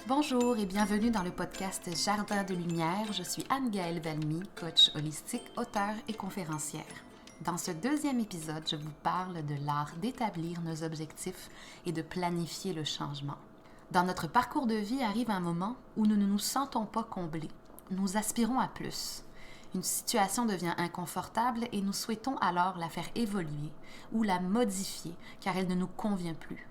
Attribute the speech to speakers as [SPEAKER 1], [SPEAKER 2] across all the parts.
[SPEAKER 1] Bonjour et bienvenue dans le podcast Jardin de lumière. Je suis Anne-Gaëlle Valmy, coach holistique, auteure et conférencière. Dans ce deuxième épisode, je vous parle de l'art d'établir nos objectifs et de planifier le changement. Dans notre parcours de vie arrive un moment où nous ne nous sentons pas comblés. Nous aspirons à plus. Une situation devient inconfortable et nous souhaitons alors la faire évoluer ou la modifier car elle ne nous convient plus.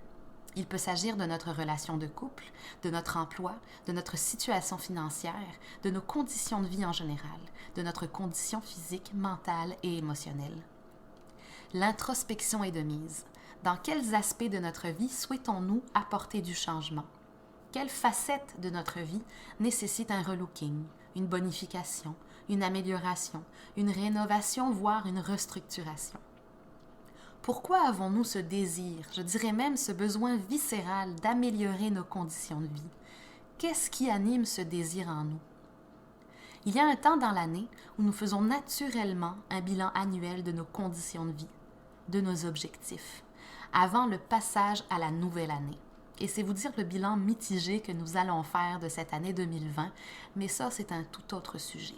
[SPEAKER 1] Il peut s'agir de notre relation de couple, de notre emploi, de notre situation financière, de nos conditions de vie en général, de notre condition physique, mentale et émotionnelle. L'introspection est de mise. Dans quels aspects de notre vie souhaitons-nous apporter du changement? Quelles facettes de notre vie nécessitent un relooking, une bonification, une amélioration, une rénovation, voire une restructuration? Pourquoi avons-nous ce désir, je dirais même ce besoin viscéral d'améliorer nos conditions de vie? Qu'est-ce qui anime ce désir en nous? Il y a un temps dans l'année où nous faisons naturellement un bilan annuel de nos conditions de vie, de nos objectifs, avant le passage à la nouvelle année. Et c'est vous dire le bilan mitigé que nous allons faire de cette année 2020, mais ça, c'est un tout autre sujet.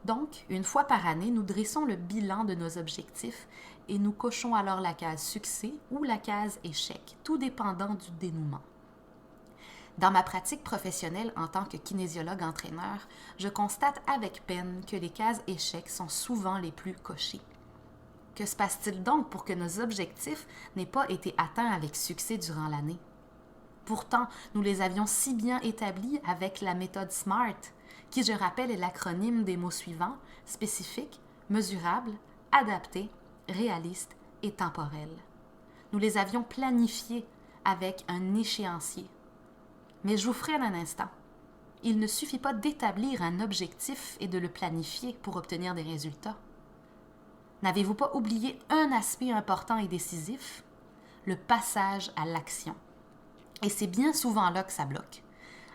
[SPEAKER 1] Donc, une fois par année, nous dressons le bilan de nos objectifs et nous cochons alors la case succès ou la case échec, tout dépendant du dénouement. Dans ma pratique professionnelle en tant que kinésiologue-entraîneur, je constate avec peine que les cases échecs sont souvent les plus cochées. Que se passe-t-il donc pour que nos objectifs n'aient pas été atteints avec succès durant l'année? Pourtant, nous les avions si bien établis avec la méthode SMART, qui, je rappelle, est l'acronyme des mots suivants: spécifique, mesurable, adapté, réaliste et temporel. Nous les avions planifiés avec un échéancier. Mais je vous freine un instant. Il ne suffit pas d'établir un objectif et de le planifier pour obtenir des résultats. N'avez-vous pas oublié un aspect important et décisif? Le passage à l'action. Et c'est bien souvent là que ça bloque.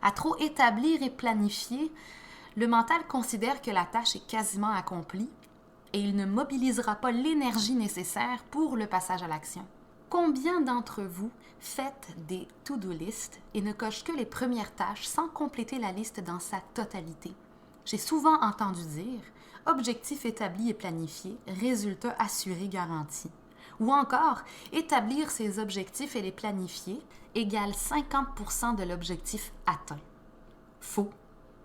[SPEAKER 1] À trop établir et planifier, le mental considère que la tâche est quasiment accomplie et il ne mobilisera pas l'énergie nécessaire pour le passage à l'action. Combien d'entre vous faites des to-do list et ne cochent que les premières tâches sans compléter la liste dans sa totalité? J'ai souvent entendu dire « objectif établi et planifié, résultat assuré garanti ». Ou encore, établir ses objectifs et les planifier égale 50% de l'objectif atteint. Faux.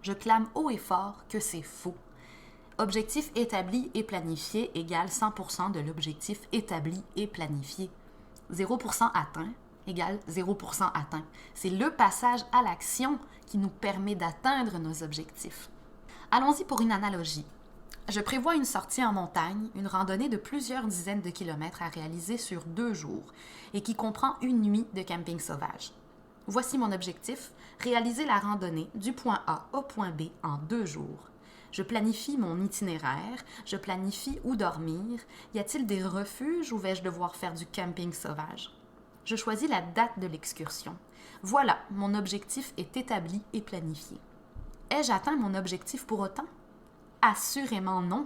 [SPEAKER 1] Je clame haut et fort que c'est faux. Objectif établi et planifié égale 100% de l'objectif établi et planifié. 0% atteint égale 0% atteint. C'est le passage à l'action qui nous permet d'atteindre nos objectifs. Allons-y pour une analogie. Je prévois une sortie en montagne, une randonnée de plusieurs dizaines de kilomètres à réaliser sur 2 jours et qui comprend une nuit de camping sauvage. Voici mon objectif, réaliser la randonnée du point A au point B en 2 jours. Je planifie mon itinéraire, je planifie où dormir, y a-t-il des refuges ou vais-je devoir faire du camping sauvage? Je choisis la date de l'excursion. Voilà, mon objectif est établi et planifié. Ai-je atteint mon objectif pour autant? Assurément non.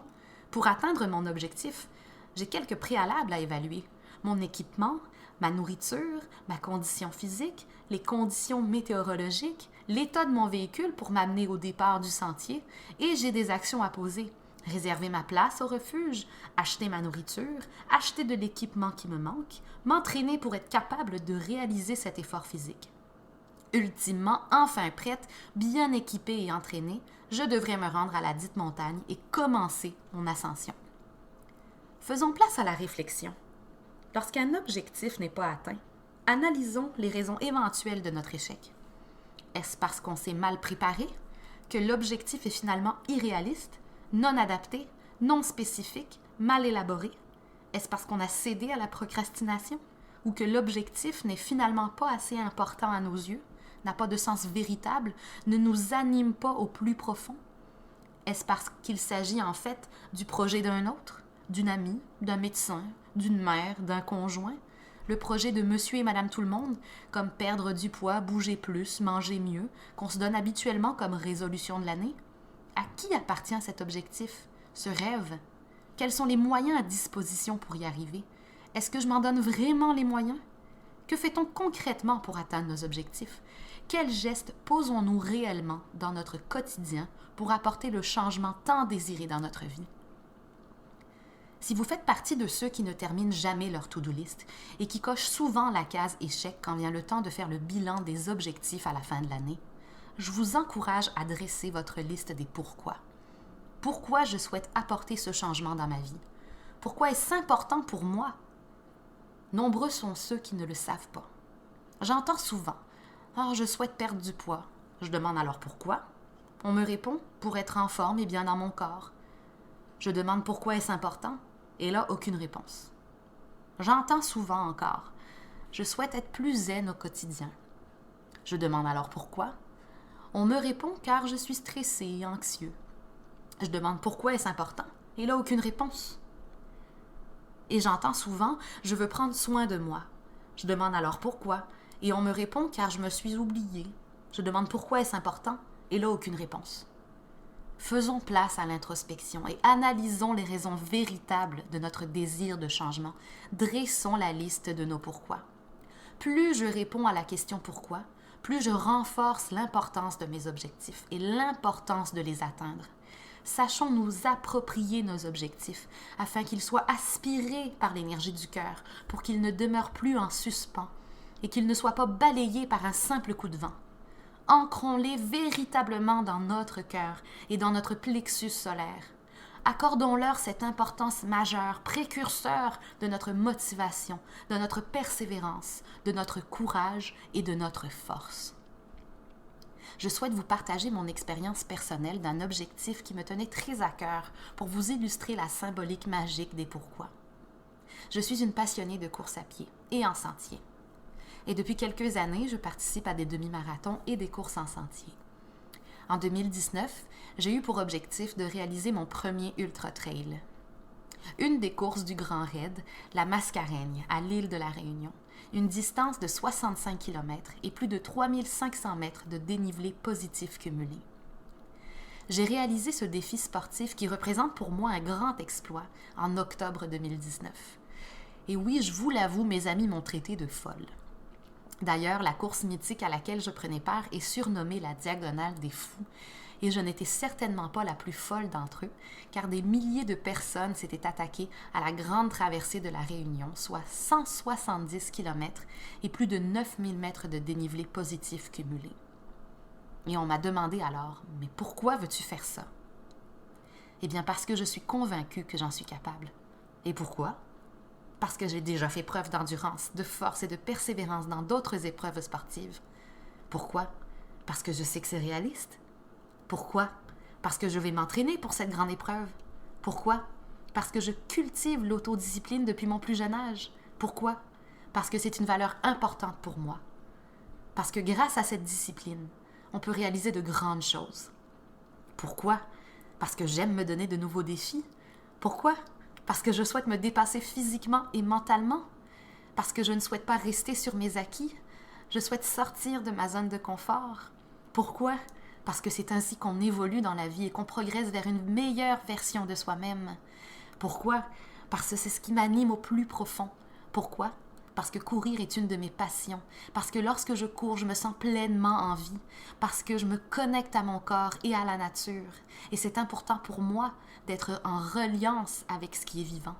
[SPEAKER 1] Pour atteindre mon objectif, j'ai quelques préalables à évaluer. Mon équipement, ma nourriture, ma condition physique, les conditions météorologiques, l'état de mon véhicule pour m'amener au départ du sentier, et j'ai des actions à poser. Réserver ma place au refuge, acheter ma nourriture, acheter de l'équipement qui me manque, m'entraîner pour être capable de réaliser cet effort physique. Ultimement, enfin prête, bien équipée et entraînée, je devrais me rendre à la dite montagne et commencer mon ascension. Faisons place à la réflexion. Lorsqu'un objectif n'est pas atteint, analysons les raisons éventuelles de notre échec. Est-ce parce qu'on s'est mal préparé, que l'objectif est finalement irréaliste, non adapté, non spécifique, mal élaboré? Est-ce parce qu'on a cédé à la procrastination ou que l'objectif n'est finalement pas assez important à nos yeux, n'a pas de sens véritable, ne nous anime pas au plus profond? Est-ce parce qu'il s'agit en fait du projet d'un autre, d'une amie, d'un médecin, d'une mère, d'un conjoint? Le projet de monsieur et madame tout le monde, comme perdre du poids, bouger plus, manger mieux, qu'on se donne habituellement comme résolution de l'année? À qui appartient cet objectif, ce rêve? Quels sont les moyens à disposition pour y arriver? Est-ce que je m'en donne vraiment les moyens? Que fait-on concrètement pour atteindre nos objectifs? Quels gestes posons-nous réellement dans notre quotidien pour apporter le changement tant désiré dans notre vie? Si vous faites partie de ceux qui ne terminent jamais leur to-do list et qui cochent souvent la case échec quand vient le temps de faire le bilan des objectifs à la fin de l'année, je vous encourage à dresser votre liste des pourquoi. Pourquoi je souhaite apporter ce changement dans ma vie? Pourquoi est-ce important pour moi? Nombreux sont ceux qui ne le savent pas. J'entends souvent « Ah, je souhaite perdre du poids. » Je demande alors pourquoi? On me répond « Pour être en forme et bien dans mon corps. » Je demande pourquoi est-ce important? Et là, aucune réponse. J'entends souvent encore « Je souhaite être plus zen au quotidien. » Je demande alors pourquoi? On me répond car je suis stressé et anxieux. Je demande pourquoi est-ce important? Et là, aucune réponse. Et j'entends souvent « Je veux prendre soin de moi. » Je demande alors pourquoi? Et on me répond car je me suis oubliée. Je demande pourquoi est-ce important? Et là, aucune réponse. Faisons place à l'introspection et analysons les raisons véritables de notre désir de changement. Dressons la liste de nos pourquoi. Plus je réponds à la question pourquoi, plus je renforce l'importance de mes objectifs et l'importance de les atteindre. Sachons nous approprier nos objectifs afin qu'ils soient aspirés par l'énergie du cœur pour qu'ils ne demeurent plus en suspens et qu'ils ne soient pas balayés par un simple coup de vent. Ancrons-les véritablement dans notre cœur et dans notre plexus solaire. Accordons-leur cette importance majeure, précurseur de notre motivation, de notre persévérance, de notre courage et de notre force. Je souhaite vous partager mon expérience personnelle d'un objectif qui me tenait très à cœur pour vous illustrer la symbolique magique des pourquoi. Je suis une passionnée de course à pied et en sentier. Et depuis quelques années, je participe à des demi-marathons et des courses en sentier. En 2019, j'ai eu pour objectif de réaliser mon premier ultra-trail. Une des courses du Grand Raid, la Mascareigne, à l'île de la Réunion. Une distance de 65 km et plus de 3500 mètres de dénivelé positif cumulé. J'ai réalisé ce défi sportif qui représente pour moi un grand exploit en octobre 2019. Et oui, je vous l'avoue, mes amis m'ont traité de folle. D'ailleurs, la course mythique à laquelle je prenais part est surnommée la Diagonale des Fous, et je n'étais certainement pas la plus folle d'entre eux, car des milliers de personnes s'étaient attaquées à la grande traversée de la Réunion, soit 170 km et plus de 9000 mètres de dénivelé positif cumulé. Et on m'a demandé alors, « Mais pourquoi veux-tu faire ça? » Eh bien parce que je suis convaincue que j'en suis capable. Et pourquoi? Parce que j'ai déjà fait preuve d'endurance, de force et de persévérance dans d'autres épreuves sportives. Pourquoi? Parce que je sais que c'est réaliste. Pourquoi? Parce que je vais m'entraîner pour cette grande épreuve. Pourquoi? Parce que je cultive l'autodiscipline depuis mon plus jeune âge. Pourquoi? Parce que c'est une valeur importante pour moi. Parce que grâce à cette discipline, on peut réaliser de grandes choses. Pourquoi? Parce que j'aime me donner de nouveaux défis. Pourquoi? Parce que je souhaite me dépasser physiquement et mentalement. Parce que je ne souhaite pas rester sur mes acquis. Je souhaite sortir de ma zone de confort. Pourquoi? Parce que c'est ainsi qu'on évolue dans la vie et qu'on progresse vers une meilleure version de soi-même. Pourquoi? Parce que c'est ce qui m'anime au plus profond. Pourquoi? Parce que courir est une de mes passions. Parce que lorsque je cours, je me sens pleinement en vie. Parce que je me connecte à mon corps et à la nature. Et c'est important pour moi d'être en reliance avec ce qui est vivant.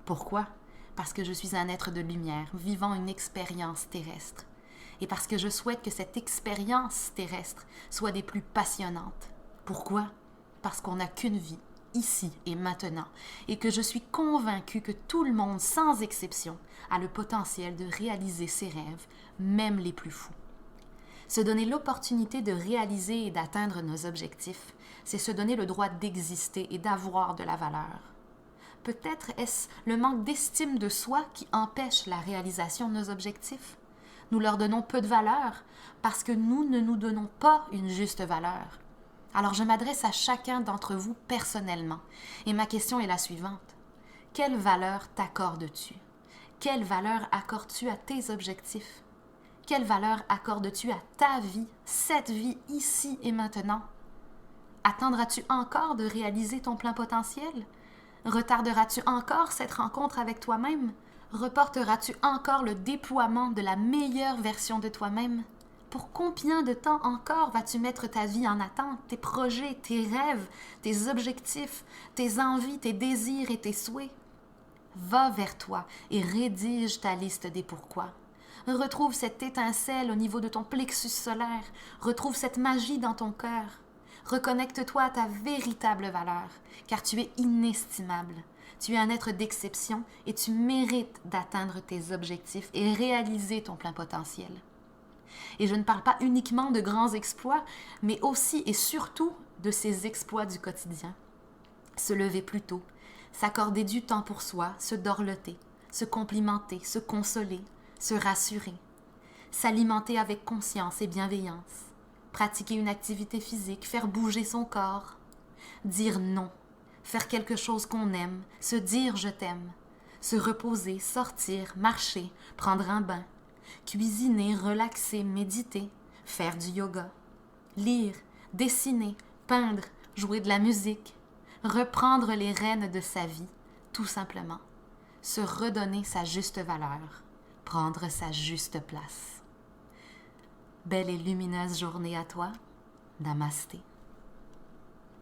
[SPEAKER 1] Pourquoi? Parce que je suis un être de lumière, vivant une expérience terrestre. Et parce que je souhaite que cette expérience terrestre soit des plus passionnantes. Pourquoi? Parce qu'on n'a qu'une vie, ici et maintenant, et que je suis convaincue que tout le monde, sans exception, a le potentiel de réaliser ses rêves, même les plus fous. Se donner l'opportunité de réaliser et d'atteindre nos objectifs, c'est se donner le droit d'exister et d'avoir de la valeur. Peut-être est-ce le manque d'estime de soi qui empêche la réalisation de nos objectifs? Nous leur donnons peu de valeur parce que nous ne nous donnons pas une juste valeur. Alors je m'adresse à chacun d'entre vous personnellement et ma question est la suivante. Quelle valeur t'accordes-tu? Quelle valeur accordes-tu à tes objectifs? Quelle valeur accordes-tu à ta vie, cette vie ici et maintenant? Attendras-tu encore de réaliser ton plein potentiel? Retarderas-tu encore cette rencontre avec toi-même? Reporteras-tu encore le déploiement de la meilleure version de toi-même? Pour combien de temps encore vas-tu mettre ta vie en attente, tes projets, tes rêves, tes objectifs, tes envies, tes désirs et tes souhaits? Va vers toi et rédige ta liste des pourquoi. Retrouve cette étincelle au niveau de ton plexus solaire. Retrouve cette magie dans ton cœur. Reconnecte-toi à ta véritable valeur, car tu es inestimable. Tu es un être d'exception et tu mérites d'atteindre tes objectifs et réaliser ton plein potentiel. Et je ne parle pas uniquement de grands exploits, mais aussi et surtout de ces exploits du quotidien. Se lever plus tôt, s'accorder du temps pour soi, se dorloter, se complimenter, se consoler, se rassurer, s'alimenter avec conscience et bienveillance, pratiquer une activité physique, faire bouger son corps, dire non, faire quelque chose qu'on aime, se dire je t'aime, se reposer, sortir, marcher, prendre un bain, cuisiner, relaxer, méditer, faire du yoga, lire, dessiner, peindre, jouer de la musique, reprendre les rênes de sa vie, tout simplement, se redonner sa juste valeur, prendre sa juste place. Belle et lumineuse journée à toi. Namasté.